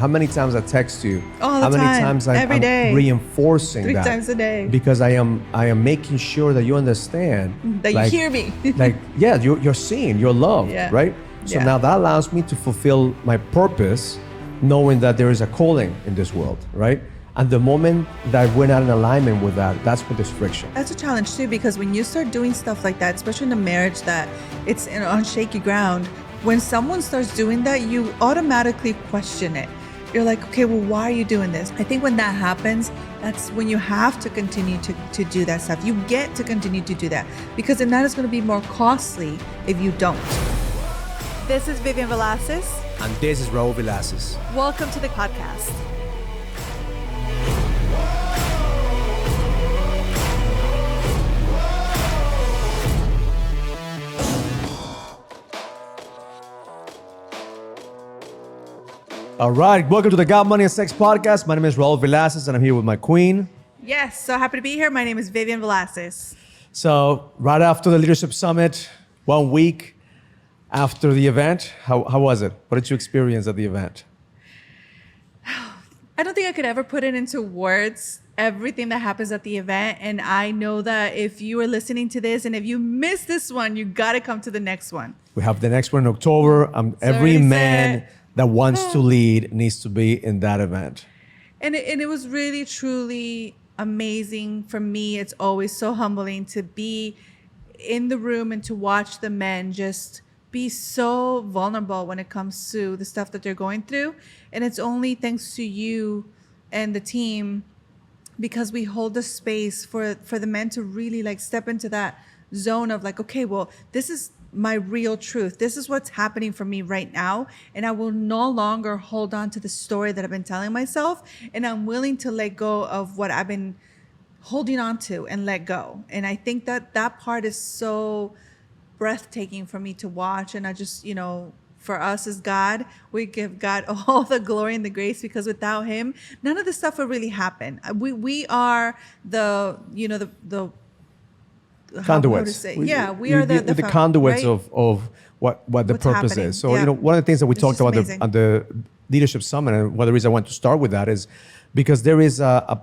How many times I text you? All the How many time, times every day. reinforcing 3 that? times a day. Because I am making sure that you understand That you hear me. you're seen, you're loved, Yeah. right? So Yeah. now that allows me to fulfill my purpose, knowing that there is a calling in this world, right? And the moment that we're not in alignment with that, that's when there's friction. That's a challenge too, because when you start doing stuff like that, especially in a marriage that it's on shaky ground, when someone starts doing that, you automatically question it. You're like, okay, well, why are you doing this? I think when that happens, that's when you have to continue to do that stuff. You get to continue to do that, because then that is going to be more costly if you don't. This is Vivian Villacis. And this is Raul Villacis. Welcome to the podcast. All right, welcome to the God, Money, and Sex podcast. My name is Raul Villacis, and I'm here with my queen. Yes, so happy to be here. My name is Vivian Villacis. So right after the Leadership Summit, 1 week after the event, how was it? What did you experience at the event? I don't think I could ever put it into words, everything that happens at the event. And I know that if you are listening to this and if you miss this one, you got to come to the next one. We have the next one in October. Every man that wants to lead needs to be in that event. And it was really, truly amazing for me. It's always so humbling to be in the room and to watch the men just be so vulnerable when it comes to the stuff that they're going through. And it's only thanks to you and the team, because we hold the space for the men to really like step into that zone of like, okay, well, this is my real truth. This is what's happening for me right now. And I will no longer hold on to the story that I've been telling myself. And I'm willing to let go of what I've been holding on to and let go. And I think that that part is so breathtaking for me to watch. And I just, for us as God, we give God all the glory and the grace, because without him, none of this stuff would really happen. We are the conduits. We are the conduits, right? of what the What's purpose happening. is. So, Yeah. one of the things that we It's talked just about amazing. on the Leadership Summit, and one of the reasons I want to start with that is because there is a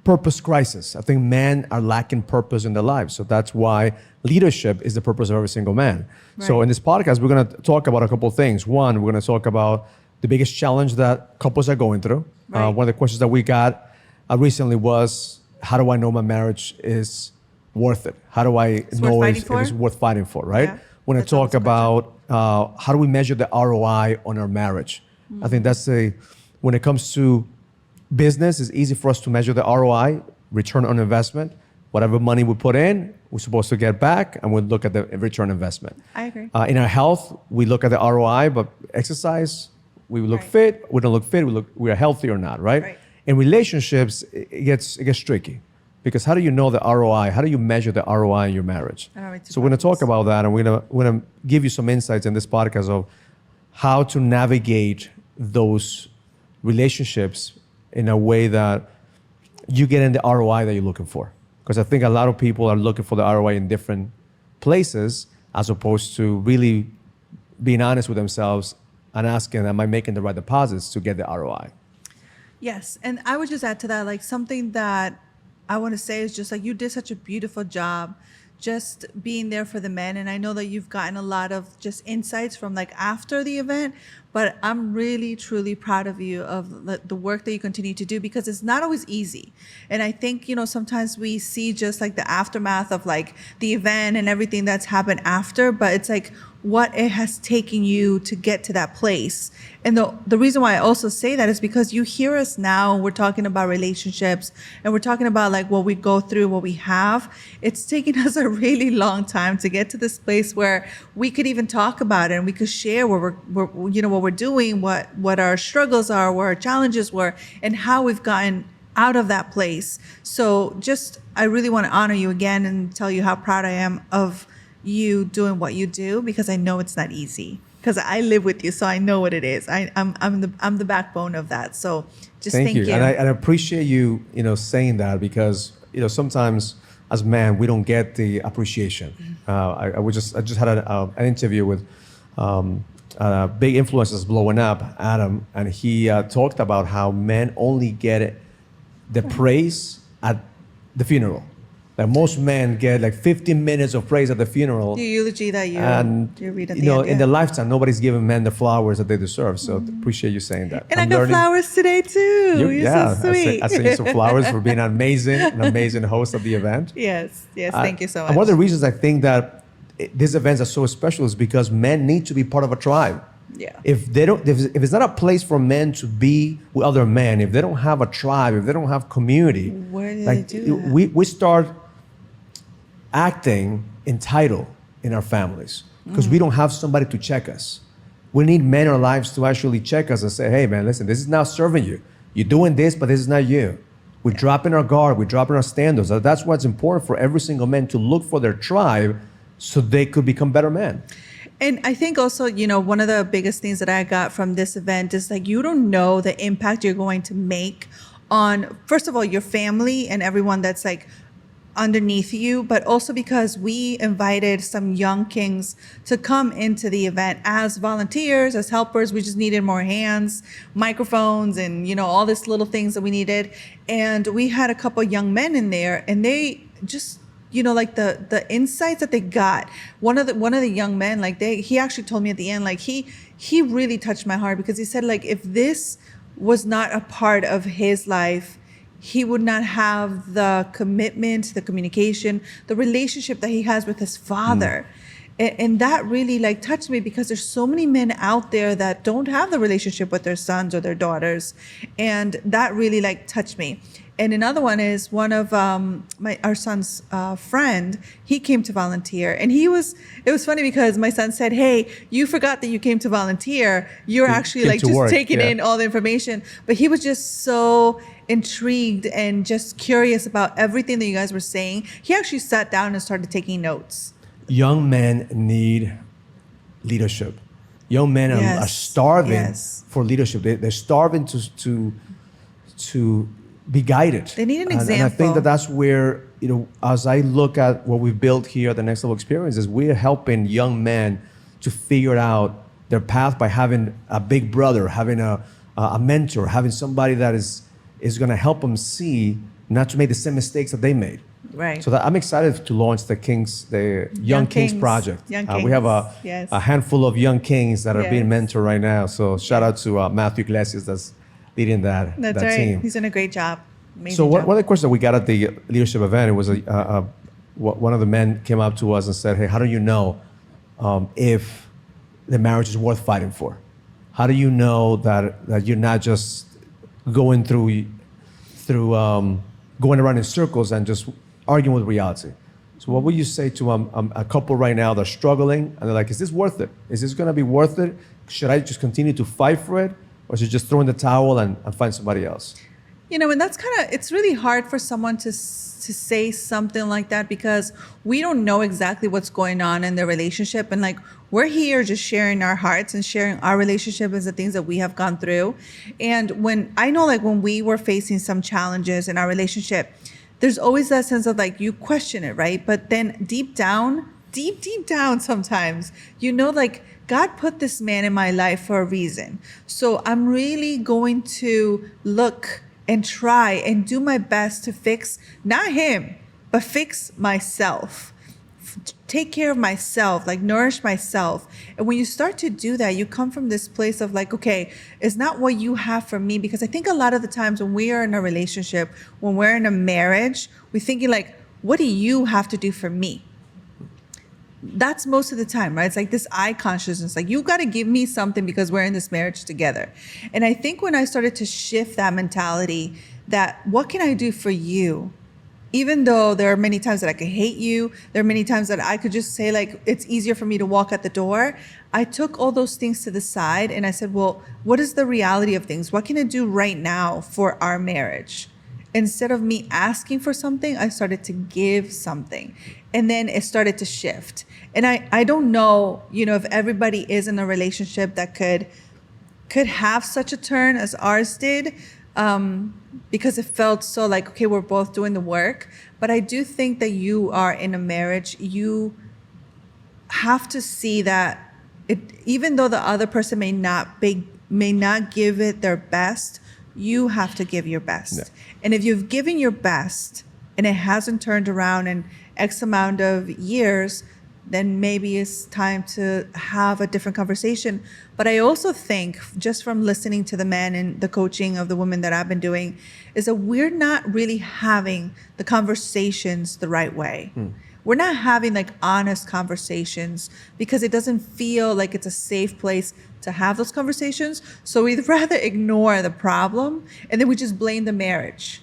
purpose crisis. I think men are lacking purpose in their lives. So that's why leadership is the purpose of every single man. Right. So in this podcast, we're going to talk about a couple of things. One, we're going to talk about the biggest challenge that couples are going through. Right. One of the questions that we got recently was, how do I know my marriage is worth it? How do I know if it's worth fighting for, right? Yeah, We're going to that's always talk about how do we measure the ROI on our marriage? I think that's when it comes to business, it's easy for us to measure the ROI, return on investment. Whatever money we put in, we're supposed to get back, and we look at the return on investment. I agree. In our health, we look at the ROI, but exercise, we look Right. fit, we don't look fit, we are healthy or not, right? Right. In relationships, it gets tricky, because how do you know the ROI? How do you measure the ROI in your marriage? So we're going to talk about that, and we're going to give you some insights in this podcast of how to navigate those relationships in a way that you get in the ROI that you're looking for. Because I think a lot of people are looking for the ROI in different places, as opposed to really being honest with themselves and asking, am I making the right deposits to get the ROI? Yes. And I would just add to that, like, something that I want to say is just like, you did such a beautiful job just being there for the men. And I know that you've gotten a lot of just insights from like after the event, but I'm really, truly proud of you, of the work that you continue to do, because it's not always easy. And I think, sometimes we see just like the aftermath of like the event and everything that's happened after, but it's like what it has taken you to get to that place. And the reason why I also say that is because you hear us now, we're talking about relationships, and we're talking about like what we go through, what we have. It's taken us a really long time to get to this place where we could even talk about it, and we could share what we're doing, what our struggles are, what our challenges were, and how we've gotten out of that place. So I really want to honor you again and tell you how proud I am of you doing what you do, because I know it's not easy, because I live with you, so I know what it is. I'm the backbone of that. So just thank you. And I appreciate you, saying that, because sometimes as men we don't get the appreciation. I just had an interview with big influencers blowing up, Adam, and he talked about how men only get the praise at the funeral. Like most men get like 15 minutes of praise at the funeral. The eulogy that you read at the end. In their lifetime, nobody's giving men the flowers that they deserve. So appreciate you saying that. And I got flowers today too. You're so sweet. I sent you some flowers for being an amazing host of the event. Yes, thank you so much. And one of the reasons I think that these events are so special is because men need to be part of a tribe. Yeah. If it's not a place for men to be with other men, if they don't have a tribe, if they don't have community, where do they do that? We start acting entitled in our families because we don't have somebody to check us. We need men in our lives to actually check us and say, hey man, listen, this is not serving you. You're doing this, but this is not you. We're dropping our guard, we're dropping our standards. That's what's important for every single man, to look for their tribe so they could become better men. And I think also, one of the biggest things that I got from this event is like, you don't know the impact you're going to make on, first of all, your family and everyone that's like underneath you, but also because we invited some young kings to come into the event as volunteers, as helpers. We just needed more hands, microphones, and all these little things that we needed. And we had a couple young men in there, and they just like the insights that they got. One of the young men, like he actually told me at the end, like he really touched my heart, because he said, like, if this was not a part of his life, he would not have the commitment, the communication, the relationship that he has with his father. And that really like touched me, because there's so many men out there that don't have the relationship with their sons or their daughters. And that really like touched me. And another one is one of our son's friend. He came to volunteer, and it was funny because my son said, hey, you forgot that you came to volunteer. You're actually like just taking in all the information. But he was just so intrigued and just curious about everything that you guys were saying. He actually sat down and started taking notes. Young men need leadership. Young men are starving for leadership. They're starving to be guided. They need an example. And I think that's where, as I look at what we've built here at the Next Level Experiences, we're helping young men to figure out their path by having a big brother, having a mentor, having somebody that is going to help them see not to make the same mistakes that they made. Right. So I'm excited to launch the Young Kings Project. Young Kings. We have a handful of young kings that are being mentored right now. So shout out to Matthew Iglesias that's leading that right. team. He's doing a great job. So one of the questions that we got at the leadership event, it was one of the men came up to us and said, hey, how do you know if the marriage is worth fighting for? How do you know that you're not just going going around in circles and just arguing with reality? So what would you say to a couple right now that's struggling and they're like, is this worth it? Is this going to be worth it? Should I just continue to fight for it? Or should I just throw in the towel and find somebody else? And that's it's really hard for someone to say something like that, because we don't know exactly what's going on in their relationship. And like, we're here just sharing our hearts and sharing our relationship as the things that we have gone through. And when we were facing some challenges in our relationship, there's always that sense of like, you question it, right? But then deep down sometimes, like, God put this man in my life for a reason. So I'm really going to look and try and do my best to fix, not him, but fix myself. Take care of myself, like nourish myself. And when you start to do that, you come from this place of like, okay, it's not what you have for me. Because I think a lot of the times when we are in a relationship, when we're in a marriage, we're thinking like, what do you have to do for me? That's most of the time, right? It's like this I consciousness, like you got to give me something because we're in this marriage together. And I think when I started to shift that mentality, that what can I do for you? Even though there are many times that I could hate you, there are many times that I could just say like, it's easier for me to walk at the door. I took all those things to the side and I said, well, what is the reality of things? What can I do right now for our marriage? Instead of me asking for something, I started to give something. And then it started to shift. And I don't know, if everybody is in a relationship that could have such a turn as ours did, because it felt so like, okay, we're both doing the work. But I do think that you are in a marriage, you have to see that even though the other person may not give it their best, you have to give your best. Yeah. And if you've given your best and it hasn't turned around in X amount of years, then maybe it's time to have a different conversation. But I also think, just from listening to the men and the coaching of the women that I've been doing, is that we're not really having the conversations the right way. We're not having like honest conversations because it doesn't feel like it's a safe place to have those conversations. So we'd rather ignore the problem and then we just blame the marriage.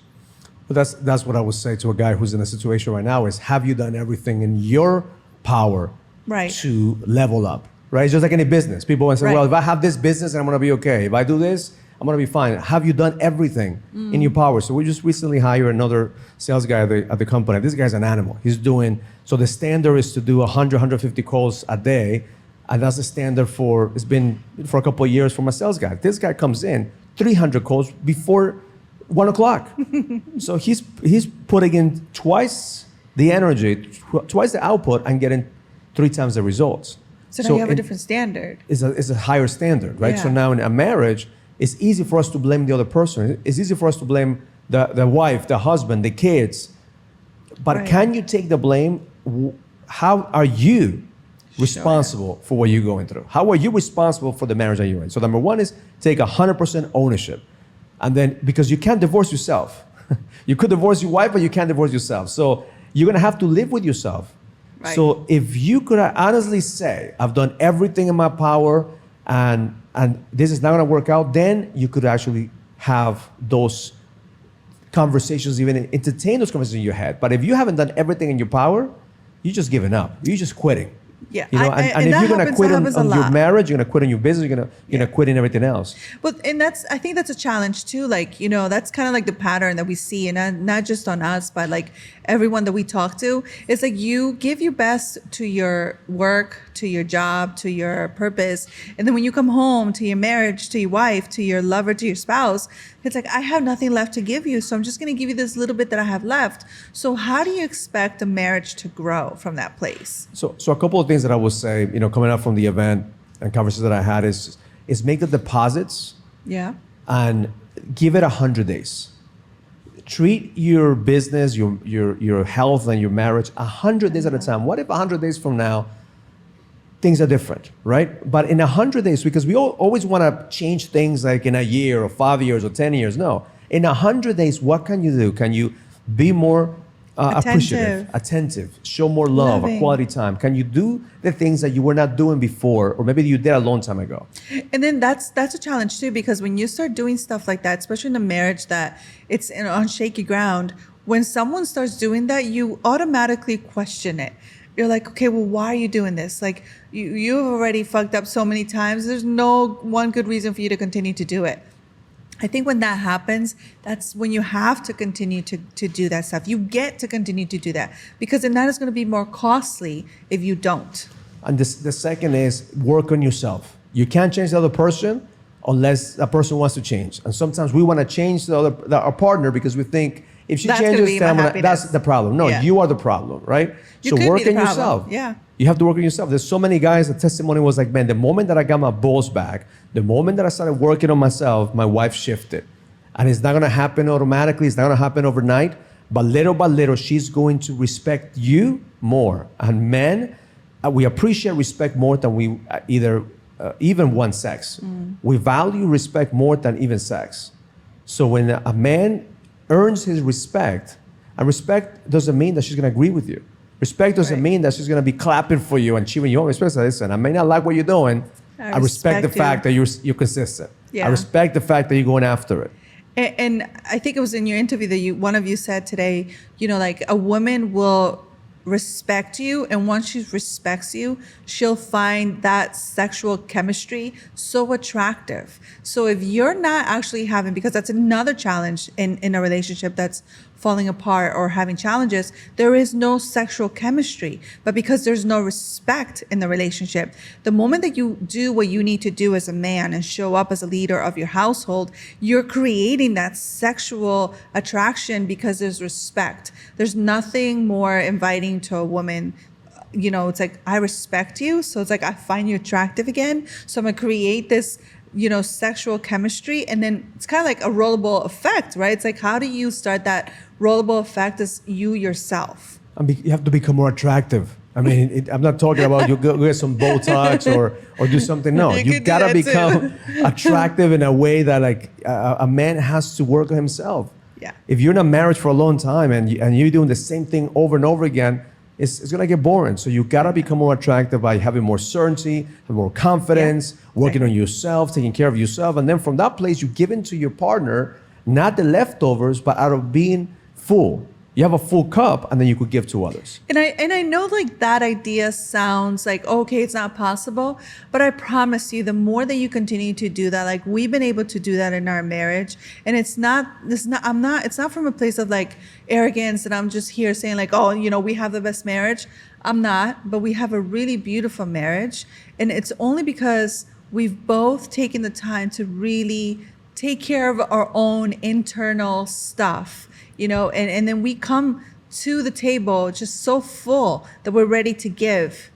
But that's what I would say to a guy who's in a situation right now is, have you done everything in your power to level up, right? It's just like any business. People want to say, well, if I have this business, I'm going to be okay. If I do this, I'm going to be fine. Have you done everything in your power? So we just recently hired another sales guy at the company. This guy's an animal. He's doing, so the standard is to do 100, 150 calls a day. And that's the standard it's been for a couple of years for my sales guy. This guy comes in 300 calls before 1 o'clock. So he's putting in twice the energy, twice the output, and getting 3 times the results. So now you have a different standard. It's a higher standard, right? Yeah. So now in a marriage, it's easy for us to blame the other person. It's easy for us to blame the wife, the husband, the kids. But can you take the blame? How are you responsible for what you're going through? How are you responsible for the marriage that you're in? So number one is take 100% ownership. And then, because you can't divorce yourself. You could divorce your wife, but you can't divorce yourself. So you're gonna have to live with yourself. Right. So if you could honestly say, I've done everything in my power and this is not gonna work out, then you could actually have those conversations, even entertain those conversations in your head. But if you haven't done everything in your power, you're just giving up. You're just quitting. Yeah, you know, and if you're gonna quit on your marriage, you're gonna quit on your business, you're gonna quit in everything else. But and I think that's a challenge too. Like, you know, that's kind of like the pattern that we see, and not just on us, but like everyone that we talk to. It's like you give your best to your work, to your job, to your purpose, and then when you come home to your marriage, to your wife, to your lover, to your spouse, it's like, I have nothing left to give you, so I'm just going to give you this little bit that I have left. So how do you expect a marriage to grow from that place? So a couple of things that I would say, you know, coming up from the event and conversations that I had is make the deposits. Yeah. And give it 100 days. Treat your business, your health, and your marriage 100 days at a time. What if 100 days from now things are different, right? But in 100 days, because we always want to change things like in a year or 5 years or 10 years. No, in 100 days, what can you do? Can you be more appreciative, attentive, show more love, a quality time? Can you do the things that you were not doing before, or maybe you did a long time ago? And then that's a challenge too, because when you start doing stuff like that, especially in a marriage that it's on shaky ground, when someone starts doing that, you automatically question it. You're like, okay, well, why are you doing this? Like, you've already fucked up so many times. There's no one good reason for you to continue to do it. I think when that happens, that's when you have to continue to do that stuff. You get to continue to do that, because then that is going to be more costly if you don't. And the second is work on yourself. You can't change the other person unless that person wants to change. And sometimes we want to change our partner because we think, if she changes, that's the problem. No, you are the problem, right? So work on yourself. Yeah. You have to work on yourself. There's so many guys, the testimony was like, man, the moment that I got my balls back, the moment that I started working on myself, my wife shifted. And it's not going to happen automatically. It's not going to happen overnight. But little by little, she's going to respect you more. And men, we appreciate respect more than we even want sex. We value respect more than even sex. So when a man earns his respect, and respect doesn't mean that she's going to agree with you. Respect doesn't mean that she's going to be clapping for you and cheering you on. Respect, listen, I may not like what you're doing. I respect the fact that you're consistent. Yeah. I respect the fact that you're going after it. And I think it was in your interview that one of you said today, you know, like a woman will respect you, and once she respects you, she'll find that sexual chemistry so attractive. So if you're not actually having, because that's another challenge in a relationship that's falling apart or having challenges, there is no sexual chemistry. But because there's no respect in the relationship, the moment that you do what you need to do as a man and show up as a leader of your household, you're creating that sexual attraction because there's respect. There's nothing more inviting to a woman it's like, I respect you. So it's like, I find you attractive again. So I'm going to create this, sexual chemistry. And then it's kind of like a rollable effect, right? It's like, how do you start that rollable effect as you yourself? You have to become more attractive. I mean, I'm not talking about you go get some Botox or do something. No, you gotta become attractive in a way that like a man has to work on himself. Yeah. If you're in a marriage for a long time and you're doing the same thing over and over again, it's gonna get boring. So you gotta become more attractive by having more certainty, having more confidence, working on yourself, taking care of yourself, and then from that place you give into your partner not the leftovers, but out of being full. You have a full cup, and then you could give to others. And I know like that idea sounds like, okay, it's not possible, but I promise you, the more that you continue to do that, like we've been able to do that in our marriage, and it's not from a place of like arrogance, and I'm just here saying like, oh, we have the best marriage. I'm not, but we have a really beautiful marriage, and it's only because we've both taken the time to really take care of our own internal stuff. And then we come to the table just so full that we're ready to give.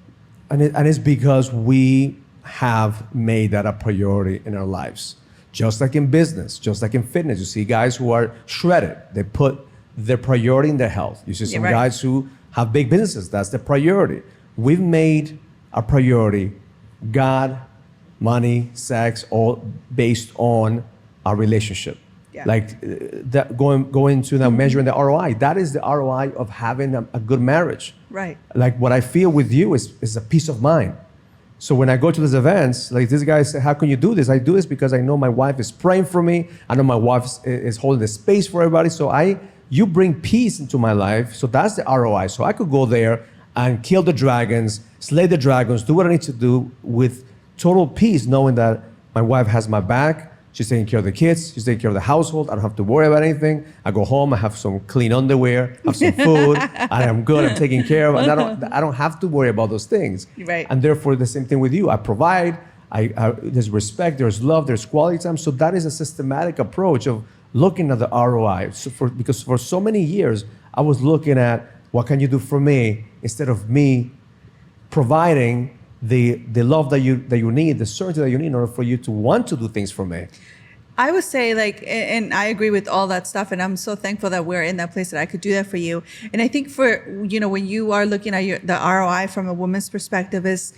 And it's because we have made that a priority in our lives. Just like in business, just like in fitness, you see guys who are shredded. They put their priority in their health. You see some guys who have big businesses. That's their priority. We've made a priority God, money, sex, all based on our relationship. Yeah. Like that going to now measuring the ROI. That is the ROI of having a good marriage. Right. Like what I feel with you is a peace of mind. So when I go to these events, like this guy said, how can you do this? I do this because I know my wife is praying for me. I know my wife is holding the space for everybody. So you bring peace into my life. So that's the ROI. So I could go there and kill the dragons, slay the dragons, do what I need to do with total peace, knowing that my wife has my back. She's taking care of the kids. She's taking care of the household. I don't have to worry about anything. I go home. I have some clean underwear. Have some food. I am good. I'm taken care of. And I don't have to worry about those things. Right. And therefore, the same thing with you. I provide. There's respect. There's love. There's quality time. So that is a systematic approach of looking at the ROI. Because for so many years, I was looking at what can you do for me instead of me providing the love that you need, the certainty that you need in order for you to want to do things for me. I would say like, and I agree with all that stuff, and I'm so thankful that we're in that place that I could do that for you. And I think for, when you are looking at the ROI from a woman's perspective is,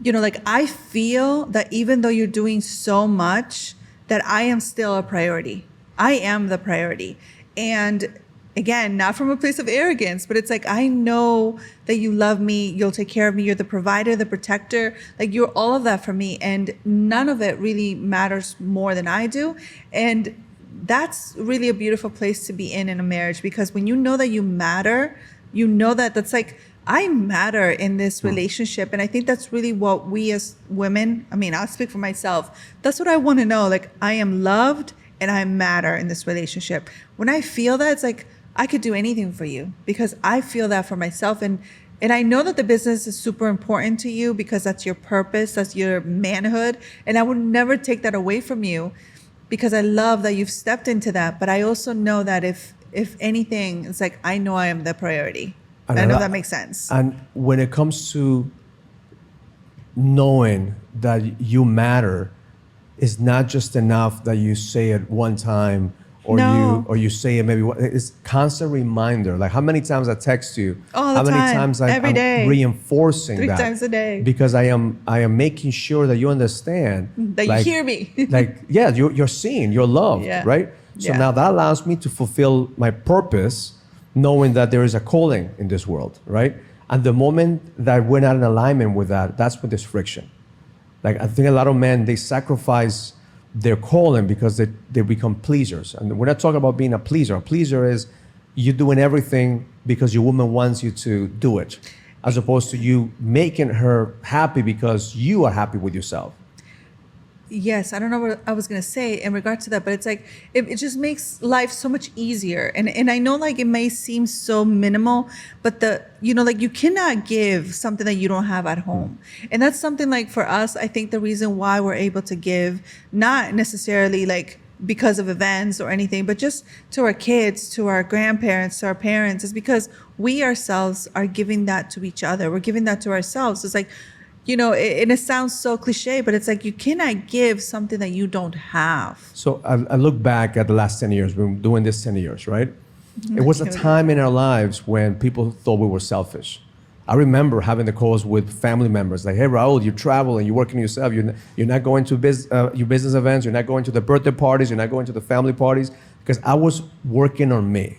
like I feel that even though you're doing so much, that I am still a priority. I am the priority. And again, not from a place of arrogance, but it's like, I know that you love me, you'll take care of me, you're the provider, the protector, like you're all of that for me. And none of it really matters more than I do. And that's really a beautiful place to be in a marriage, because when you know that you matter, you know that that's like, I matter in this relationship. And I think that's really what we as women, I'll speak for myself. That's what I want to know. Like I am loved and I matter in this relationship. When I feel that, it's like, I could do anything for you because I feel that for myself. And I know that the business is super important to you because that's your purpose, that's your manhood. And I would never take that away from you because I love that you've stepped into that. But I also know that if anything, it's like, I know I am the priority. And I know that makes sense. And when it comes to knowing that you matter, it's not just enough that you say it one time or you say it maybe. It's constant reminder. Like how many times I text you, all the how many time, times every day, reinforcing 3 that times a day, because I am making sure that you understand that you hear me. You're seen, you're loved, right? So now that allows me to fulfill my purpose, knowing that there is a calling in this world, right? And the moment that we're not in alignment with that, that's when there's friction. Like I think a lot of men, they sacrifice their calling because they become pleasers. And we're not talking about being a pleaser. A pleaser is you doing everything because your woman wants you to do it, as opposed to you making her happy because you are happy with yourself. Yes, I don't know what I was going to say in regard to that, but it's like, it just makes life so much easier. And I know like it may seem so minimal, but like you cannot give something that you don't have at home. And that's something like for us, I think the reason why we're able to give, not necessarily like because of events or anything, but just to our kids, to our grandparents, to our parents, is because we ourselves are giving that to each other. We're giving that to ourselves. It's like, and it sounds so cliche, but it's like you cannot give something that you don't have. So I look back at the last 10 years. We've been doing this 10 years, right? It was a time in our lives when people thought we were selfish. I remember having the calls with family members like, hey, Raul, you travel and you're working yourself. You're not going to your business events. You're not going to the birthday parties. You're not going to the family parties, because I was working on me.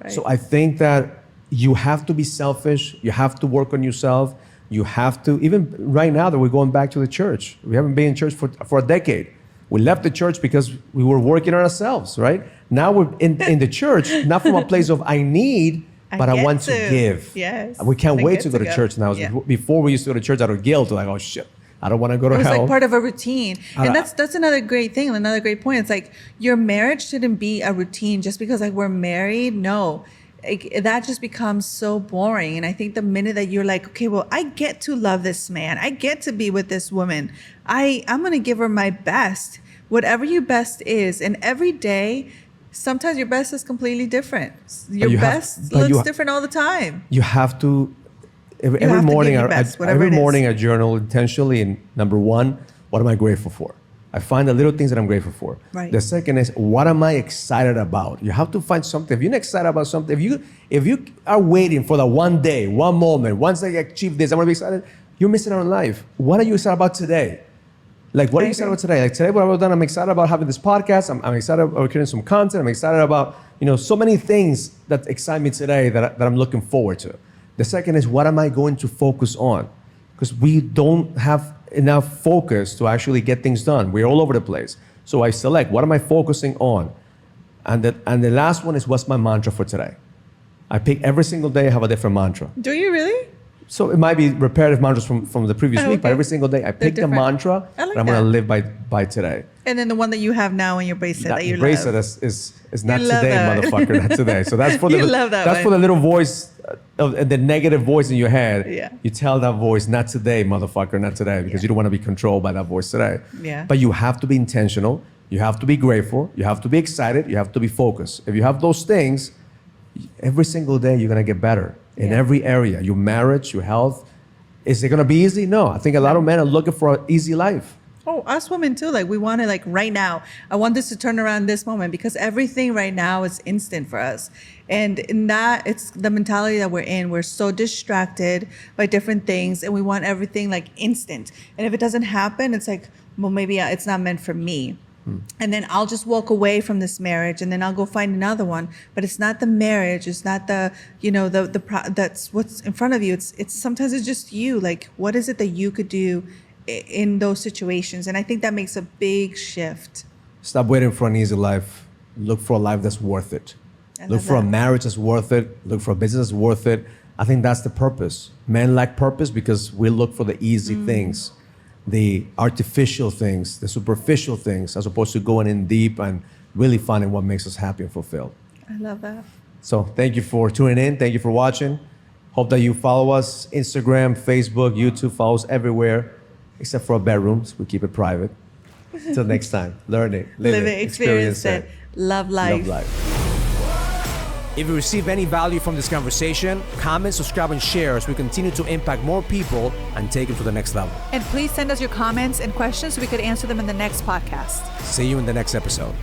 Right. So I think that you have to be selfish. You have to work on yourself. You have to, even right now that we're going back to the church. We haven't been in church for a decade. We left the church because we were working on ourselves, right? Now we're in the church, not from a place of I need, but I want to give. Yes. We can't wait to go to church now. Yeah. Before we used to go to church out of guilt, like, oh shit, I don't want to go to hell. It's like part of a routine. And that's another great thing, another great point. It's like your marriage shouldn't be a routine just because like we're married. No, that just becomes so boring. And I think the minute that you're like, okay, well, I get to love this man. I get to be with this woman. I'm going to give her my best, whatever your best is. And every day, sometimes your best is completely different. Your best looks different all the time. You have to, every morning I journal intentionally. And number one, what am I grateful for? I find the little things that I'm grateful for. Right. The second is, what am I excited about? You have to find something. If you're not excited about something, if you are waiting for the one day, one moment, once I achieve this, I'm gonna be excited, you're missing out on life. What are you excited about today? Like, what are you excited about today? Like today, what I've done, I'm excited about having this podcast. I'm excited about creating some content. I'm excited about, so many things that excite me today that I'm looking forward to. The second is, what am I going to focus on? Because we don't have enough focus to actually get things done. We're all over the place. So I select, what am I focusing on? And the last one is, what's my mantra for today? I pick every single day, I have a different mantra. Do you really? So it might be repetitive mantras from the previous week, but every single day I pick the mantra that I'm going to live by today. And then the one that you have now in your bracelet that you bracelet love. is not today, motherfucker, not today. So that's for for the little voice, of the negative voice in your head. Yeah. You tell that voice, not today, motherfucker, not today, because you don't want to be controlled by that voice today. Yeah. But you have to be intentional. You have to be grateful. You have to be excited. You have to be focused. If you have those things, every single day you're going to get better in every area. Your marriage, your health. Is it going to be easy? No. I think a lot of men are looking for an easy life. Oh, us women too. Like we want it like right now. I want this to turn around this moment, because everything right now is instant for us. And in that, it's the mentality that we're in. We're so distracted by different things and we want everything like instant. And if it doesn't happen, it's like, well, maybe it's not meant for me. And then I'll just walk away from this marriage and then I'll go find another one. But it's not the marriage. It's not the, that's what's in front of you. It's sometimes it's just you. Like, what is it that you could do in those situations? And I think that makes a big shift. Stop waiting for an easy life. Look for a life that's worth it. Look for a marriage that's worth it. Look for a business that's worth it. I think that's the purpose. Men lack purpose because we look for the easy things, the artificial things, the superficial things, as opposed to going in deep and really finding what makes us happy and fulfilled. I love that. So thank you for tuning in. Thank you for watching. Hope that you follow us, Instagram, Facebook, YouTube, follow us everywhere, except for our bedrooms. We keep it private. Until next time, learn it, live it, experience it. Love life. Love life. If you receive any value from this conversation, comment, subscribe, and share as we continue to impact more people and take them to the next level. And please send us your comments and questions so we could answer them in the next podcast. See you in the next episode.